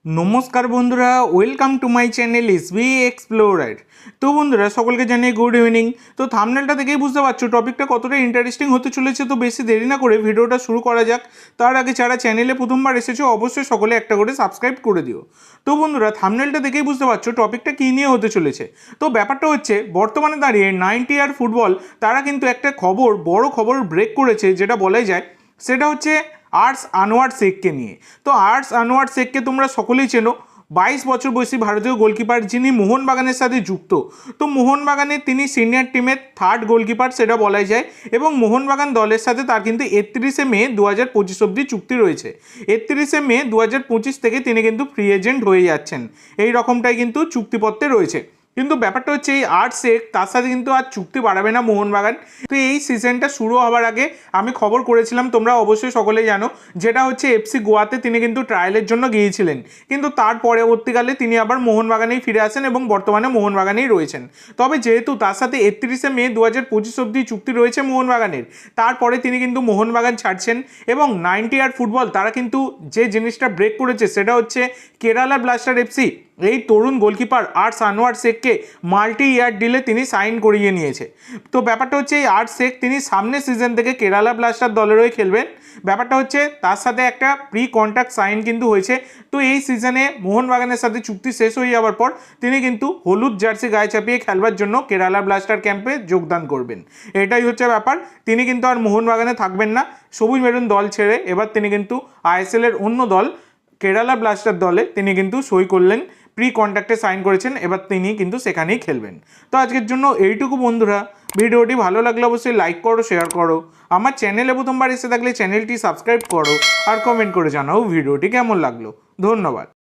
नमस्कार बंधुरा welcome to my channel S B explorer. तो बंधुरा सकल के जानिए गुड इवनिंग। तो थामनेलटा देखेई बुझते पारछो टपिकटा कतटा इंटारेस्टिंग होते चलेছে। तो बेशी देरी ना करे भिडियोटा शुरू करा जाक। तार आगे যারা চ্যানেলে প্রথমবার এসেছো অবশ্যই সকলে একটা করে সাবস্ক্রাইব করে দিও। তো বন্ধুরা থামনেলটা দেখেই বুঝতে পারছো টপিকটা কী নিয়ে হতে চলেছে। তো ব্যাপারটা হচ্ছে বর্তমানে দাঁড়িয়ে 90 আর ফুটবল তারা কিন্তু একটা খবর বড় খবর ব্রেক করেছে, যেটা বলাই যায় সেটা হচ্ছে আর্টস আনোয়ার শেখকে নিয়ে। তো আর্টস আনোয়ার শেখকে তোমরা সকলেই চেনো, 22 বছর বয়সী ভারতীয় গোলকিপার, যিনি মোহনবাগানের সাথে যুক্ত। তো মোহনবাগানে তিনি সিনিয়র টিমের থার্ড গোলকিপার সেটা বলাই যায়, এবং মোহনবাগান দলের সাথে তার কিন্তু 31শে মে 2025 অবধি চুক্তি রয়েছে। 31শে মে 2025 থেকে তিনি কিন্তু ফ্রি এজেন্ট হয়ে যাচ্ছেন, এই রকমটাই কিন্তু চুক্তিপত্রে রয়েছে। কিন্তু ব্যাপারটা হচ্ছে এই আর্টস শেখ তার সাথে কিন্তু আর চুক্তি বাড়াবে না মোহনবাগান। তো এই সিজনটা শুরু হওয়ার আগে আমি খবর করেছিলাম, তোমরা অবশ্যই সকলেই জানো, যেটা হচ্ছে এফসি গোয়াতে তিনি কিন্তু ট্রায়ালের জন্য গিয়েছিলেন, কিন্তু তার পরবর্তীকালে তিনি আবার মোহনবাগানেই ফিরে আসেন এবং বর্তমানে মোহনবাগানেই রয়েছেন। তবে যেহেতু তার সাথে 31শে মে 2025 অবধি চুক্তি রয়েছে মোহনবাগানের, তারপরে তিনি কিন্তু মোহনবাগান ছাড়ছেন। এবং 90 আর ফুটবল তারা কিন্তু যে জিনিসটা ব্রেক করেছে সেটা হচ্ছে কেরালা ব্লাস্টার এফসি এই তরুণ গোলকিপার আর্টস আনোয়ার শেখকে মাল্টি ইয়ার ডিলে তিনি সাইন করিয়ে নিয়েছে। তো ব্যাপারটা হচ্ছে এই আর্টস শেখ তিনি সামনের সিজন থেকে কেরালা ব্লাস্টার দলের হয়ে খেলবেন। ব্যাপারটা হচ্ছে তার সাথে একটা প্রি কন্ট্রাক্ট সাইন কিন্তু হয়েছে। তো এই সিজনে মোহনবাগানের সাথে চুক্তি শেষ হয়ে যাওয়ার পর তিনি কিন্তু হলুদ জার্সি গায়ে চাপিয়ে খেলবার জন্য কেরালা ব্লাস্টার ক্যাম্পে যোগদান করবেন। এটাই হচ্ছে ব্যাপার। তিনি কিন্তু আর মোহনবাগানে থাকবেন না, সবুজ মেরুন দল ছেড়ে এবার তিনি কিন্তু আইএসএলের অন্য দল কেরালা ব্লাস্টার দলে তিনি কিন্তু সই করলেন, প্রি কন্ট্রাক্টে সাইন করেছেন, এবার তিনি কিন্তু সেখানেই খেলবেন। তো আজকের জন্য এইটুকু বন্ধুরা, ভিডিওটি ভালো লাগলে অবশ্যই লাইক করো, শেয়ার করো, আমার চ্যানেলে প্রথমবার এসে থাকলে চ্যানেলটি সাবস্ক্রাইব করো, আর কমেন্ট করে জানাও ভিডিওটি কেমন লাগলো। ধন্যবাদ।